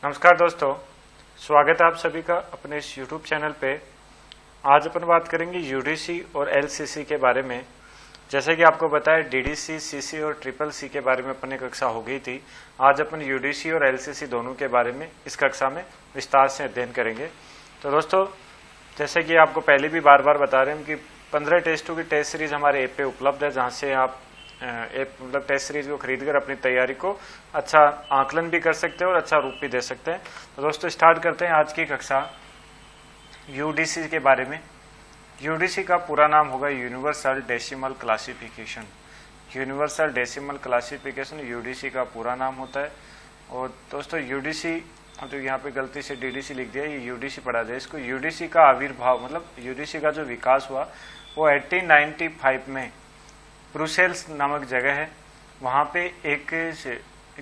नमस्कार दोस्तों, स्वागत है आप सभी का अपने इस YouTube चैनल पे। आज अपन बात करेंगे यूडीसी और एलसीसी के बारे में। जैसे कि आपको बताया डीडीसी, सीसी और ट्रिपल सी के बारे में अपनी कक्षा हो गई थी। आज अपन यूडीसी और एलसीसी दोनों के बारे में इस कक्षा में विस्तार से अध्ययन करेंगे। तो दोस्तों, जैसे कि आपको पहले भी बार बार बता रहे हैं कि 15 टेस्टों की टेस्ट सीरीज हमारे ऐप पे उपलब्ध है, जहाँ से आप टेस्ट सीरीज को खरीदकर अपनी तैयारी को अच्छा आकलन भी कर सकते हैं और अच्छा रूप भी दे सकते हैं। तो दोस्तों, स्टार्ट करते हैं आज की कक्षा यूडीसी के बारे में। यूडीसी का पूरा नाम होगा universal decimal classification. Universal decimal classification UDC का पूरा नाम होता है। और दोस्तों, यूडीसी तो यहाँ पे गलती से डीडीसी लिख दिया, ये यूडीसी पढ़ा जाए इसको। यूडीसी का आविर्भाव मतलब यूडीसी का जो विकास हुआ वो 1895 में ब्रुसेल्स नामक जगह है, वहाँ पे एक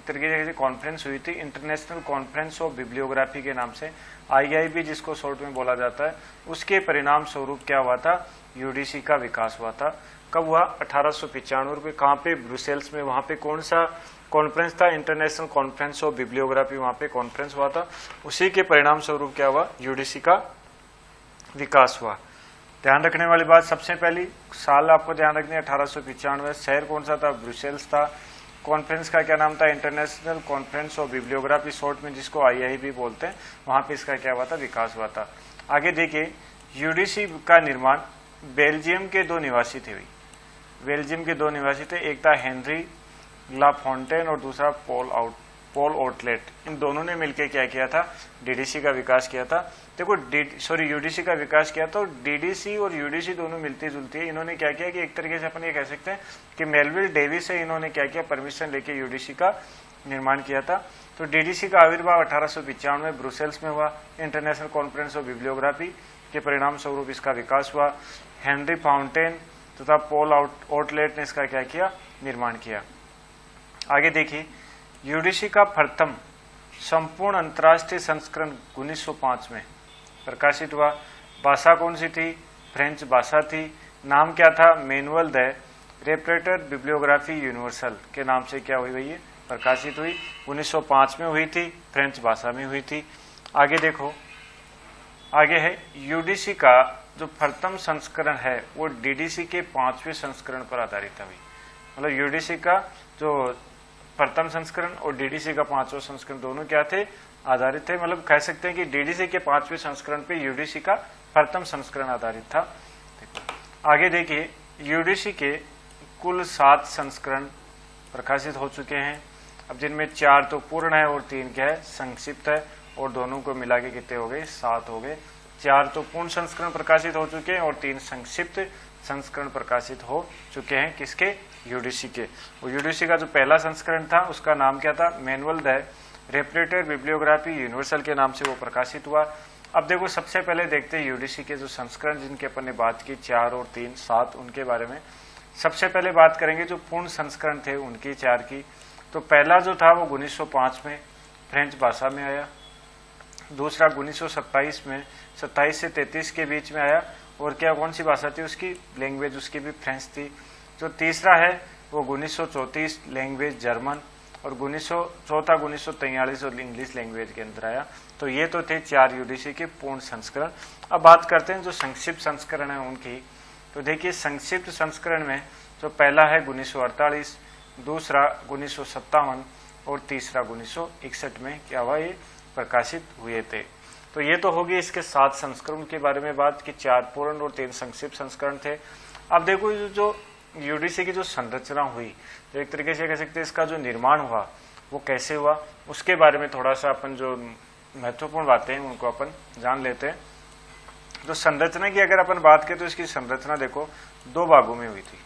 तरीके से कॉन्फ्रेंस हुई थी, इंटरनेशनल कॉन्फ्रेंस ऑफ बिब्लियोग्राफी के नाम से, आईआईबी जिसको शॉर्ट में बोला जाता है। उसके परिणाम स्वरूप क्या हुआ था, यूडीसी का विकास हुआ था। कब हुआ? 1895 में। कहाँ पे? ब्रुसेल्स में। वहाँ पे कौन सा कॉन्फ्रेंस था? इंटरनेशनल कॉन्फ्रेंस ऑफ बिब्लियोग्राफी, वहाँ पे कॉन्फ्रेंस हुआ था। उसी के परिणाम स्वरूप क्या हुआ, यूडीसी का विकास हुआ। ध्यान रखने वाली बात, सबसे पहली साल आपको ध्यान रखनी है 1895। शहर कौन सा था? ब्रुसेल्स था। कॉन्फ्रेंस का क्या नाम था? International conference of bibliography, short में जिसको आईआईबी बोलते हैं। वहां पे इसका क्या हुआ था, विकास हुआ था। आगे देखिए, यूडीसी का निर्माण बेल्जियम के दो निवासी थे। बेल्जियम के दो निवासी थे, एक था हेनरी ला फॉन्टेन और दूसरा पॉल आउटलेट। इन दोनों ने मिलकर क्या किया था, डीडीसी का विकास किया था। देखो यूडीसी का विकास किया तो डीडीसी और यूडीसी दोनों मिलती जुलती है। इन्होंने क्या किया कि एक तरीके से अपन ये कह सकते हैं कि मेलविल डेविस से इन्होंने क्या किया, परमिशन लेके यूडीसी का निर्माण किया था। तो डीडीसी का आविर्भाव 1895 में ब्रुसेल्स में हुआ, इंटरनेशनल कॉन्फ्रेंस ऑफ बिब्लियोग्राफी के परिणाम स्वरूप इसका विकास हुआ। हेनरी फाउंटेन तथा पॉल आउटलेट ने इसका क्या किया, निर्माण किया। आगे देखिए, यूडीसी का प्रथम संपूर्ण अंतर्राष्ट्रीय संस्करण 1905 में प्रकाशित हुआ। भाषा कौन सी थी? फ्रेंच भाषा थी। नाम क्या था? मैनुअल द रेपरेटर बिब्लियोग्राफी यूनिवर्सल के नाम से क्या हुई, भैया प्रकाशित हुई। 1905 में हुई थी, फ्रेंच भाषा में हुई थी। आगे देखो, आगे है यूडीसी का जो प्रथम संस्करण है वो डीडीसी के 5वें संस्करण पर आधारित है। मतलब यूडीसी का जो प्रथम संस्करण और डीडीसी का 5वां संस्करण दोनों क्या थे, आधारित थे। मतलब कह सकते हैं कि डीडीसी के 5वें संस्करण पे यूडीसी का प्रथम संस्करण आधारित था। आगे देखिए, यूडीसी के कुल 7 संस्करण प्रकाशित हो चुके हैं। अब जिनमें 4 तो पूर्ण है और 3 क्या है, संक्षिप्त है। और दोनों को मिला के कितने हो गए, 7 हो गए। 4 तो पूर्ण संस्करण प्रकाशित हो चुके हैं और 3 संक्षिप्त संस्करण प्रकाशित हो चुके हैं। किसके? यूडीसी के। वो यूडीसी का जो पहला संस्करण था उसका नाम क्या था, मैनुअल द रेपरेटर बिब्लियोग्राफी यूनिवर्सल के नाम से वो प्रकाशित हुआ। अब देखो, सबसे पहले देखते हैं यूडीसी के जो संस्करण जिनके अपन ने बात की, 4 और 3 7, उनके बारे में। सबसे पहले बात करेंगे जो पूर्ण संस्करण थे उनकी 4 की। तो पहला जो था वो 1905 में फ्रेंच भाषा में आया। दूसरा 1927 में 27 से 33 के बीच में आया। और क्या, कौन सी भाषा थी उसकी, लैंग्वेज उसकी भी फ्रेंच थी। जो तीसरा है वो 1934 लैंग्वेज जर्मन। और 1943 और इंग्लिश लैंग्वेज के अंदर आया। तो ये तो थे 4 यूडीसी के पूर्ण संस्करण। अब बात करते हैं जो संक्षिप्त संस्करण है उनकी। तो देखिए, संक्षिप्त संस्करण में जो पहला है 1948, दूसरा 1957 और तीसरा 1961 में क्या हुआ, ये प्रकाशित हुए थे। तो ये तो होगी इसके 7 संस्करण के बारे में बात की, 4 पूर्ण और 3 संक्षिप्त संस्करण थे। अब देखो, जो यूडीसी की जो संरचना हुई, तो एक तरीके से कह सकते हैं इसका जो निर्माण हुआ वो कैसे हुआ, उसके बारे में थोड़ा सा अपन जो महत्वपूर्ण बातें हैं उनको अपन जान लेते हैं। तो संरचना की अगर अपन बात करें तो इसकी संरचना देखो 2 भागों में हुई थी।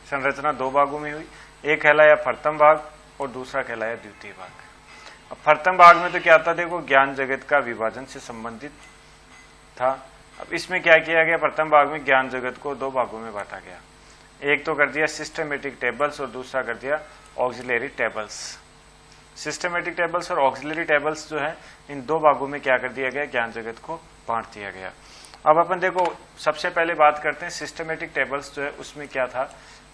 संरचना 2 भागों में हुई, एक कहलाया प्रथम भाग और दूसरा कहलाया द्वितीय भाग। अब प्रथम भाग में तो क्या था, देखो ज्ञान जगत का विभाजन से संबंधित था। अब इसमें क्या किया गया, प्रथम भाग में ज्ञान जगत को 2 भागों में बांटा गया। एक तो कर दिया सिस्टमेटिक टेबल्स और दूसरा कर दिया ऑक्सिलरी टेबल्स। सिस्टमेटिक टेबल्स और ऑक्सिलरी टेबल्स जो है, इन 2 भागों में क्या कर दिया गया, ज्ञान जगत को बांट दिया गया। अब अपन देखो, सबसे पहले बात करते हैं सिस्टमेटिक टेबल्स जो है उसमें क्या था।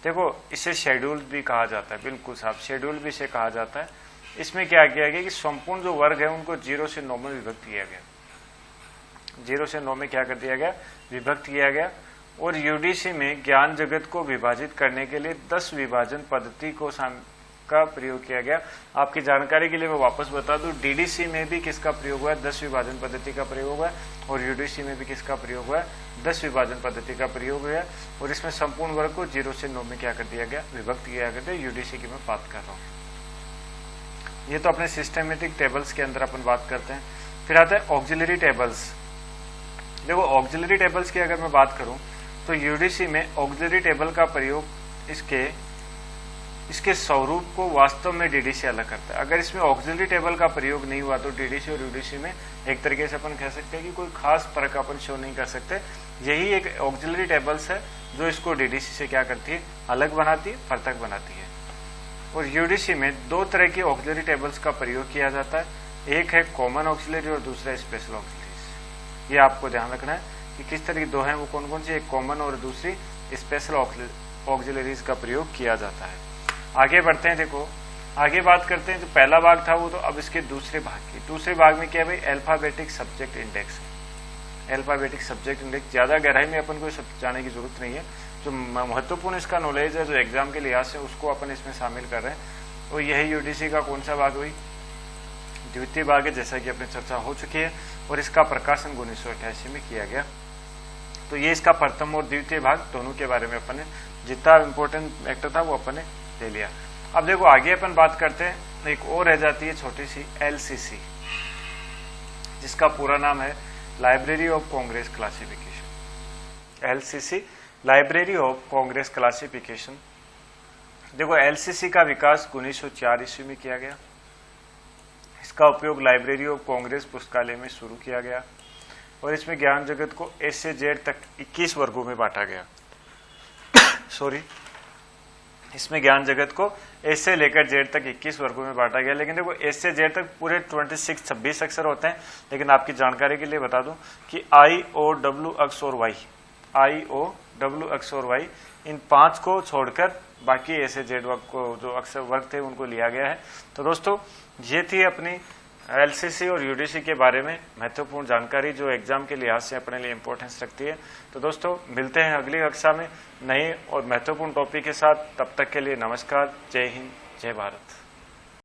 देखो, इसे शेड्यूल भी कहा जाता है, बिल्कुल साहब, शेड्यूल भी इसे कहा जाता है। इसमें क्या किया गया कि संपूर्ण जो वर्ग है उनको 0 से 9 में विभक्त किया गया। 0 से 9 में क्या कर दिया गया, विभक्त किया गया। और यूडीसी में ज्ञान जगत को विभाजित करने के लिए 10 विभाजन पद्धति का प्रयोग किया गया। आपकी जानकारी के लिए मैं वापस बता दूं, डीडीसी में भी किसका प्रयोग हुआ है, 10 विभाजन पद्धति का प्रयोग हुआ है, और यूडीसी में भी किसका प्रयोग हुआ है, 10 विभाजन पद्धति का प्रयोग हुआ है। और इसमें संपूर्ण वर्ग को 0 से 9 में क्या कर दिया गया, विभक्त किया गया। यूडीसी की मैं बात कर रहा हूँ। ये तो अपने सिस्टमेटिक टेबल्स के अंदर अपन बात करते हैं। फिर आता है ऑक्सिलरी टेबल्स। देखो ऑक्सिलरी टेबल्स की अगर मैं बात करूं तो यूडीसी में ऑक्सिलरी टेबल का प्रयोग इसके स्वरूप को वास्तव में डीडीसी अलग करता है। अगर इसमें ऑक्सिलरी टेबल का प्रयोग नहीं हुआ तो डीडीसी और यूडीसी में एक तरीके से अपन कह सकते हैं कि कोई खास फर्क अपन शो नहीं कर सकते। यही एक ऑक्सिलरी टेबल्स है जो इसको डीडीसी से क्या करती है, अलग बनाती है, पृथक बनाती है। और यूडीसी में 2 तरह की ऑक्सिलरी टेबल्स का प्रयोग किया जाता है। एक है कॉमन ऑक्सिलरी और दूसरा स्पेशल ऑक्सिलरीज। ये आपको ध्यान रखना है कि किस तरह की 2 हैं, वो कौन कौन सी, एक कॉमन और दूसरी स्पेशल ऑक्सिलरीज का प्रयोग किया जाता है। आगे बढ़ते हैं। देखो आगे बात करते हैं, जो पहला भाग था वो तो अब इसके दूसरे भाग की। दूसरे भाग में क्या है भाई, alphabetic subject index. Alphabetic subject index ज्यादा गहराई में अपन को जाने की जरूरत नहीं है। जो महत्वपूर्ण इसका नॉलेज है, जो एग्जाम के लिहाज से, उसको अपन इसमें शामिल कर रहे हैं। और यही यूडीसी का कौन सा भाग हुई, द्वितीय भाग है, जैसा कि अपनी चर्चा हो चुकी है। और इसका प्रकाशन 1988 में किया गया। तो ये इसका प्रथम और द्वितीय भाग दोनों के बारे में अपन ने जितना इंपॉर्टेंट फैक्टर था वो अपन ने ले लिया। अब देखो आगे अपन बात करते हैं, एक और रह जाती है छोटी सी, एलसीसी, जिसका पूरा नाम है library of Congress classification. LCC, library of Congress classification. देखो एलसीसी का विकास 1904 ईस्वी में किया गया। इसका उपयोग लाइब्रेरी ऑफ कांग्रेस पुस्तकालय में शुरू किया गया। और इसमें ज्ञान जगत को ए से जेड तक 21 वर्गों में बांटा गया। सॉरी, इसमें ज्ञान जगत को ए से लेकर जेड तक 21 वर्गों में बांटा गया। लेकिन देखो ए से जेड तक पूरे 26 अक्षर होते हैं। लेकिन आपकी जानकारी के लिए बता दूं कि आई ओ डब्ल्यू अक्स और वाई, आई ओ डब्ल्यू अक्स और वाई, इन 5 को छोड़कर बाकी ए से जेड वर्ग को जो अक्षर वर्ग थे उनको लिया गया है। तो दोस्तों ये थी अपनी एलसीसी और यूडीसी के बारे में महत्वपूर्ण जानकारी, जो एग्जाम के लिहाज से अपने लिए इंपॉर्टेंस रखती है। तो दोस्तों मिलते हैं अगली कक्षा में नए और महत्वपूर्ण टॉपिक के साथ। तब तक के लिए नमस्कार, जय हिंद, जय भारत।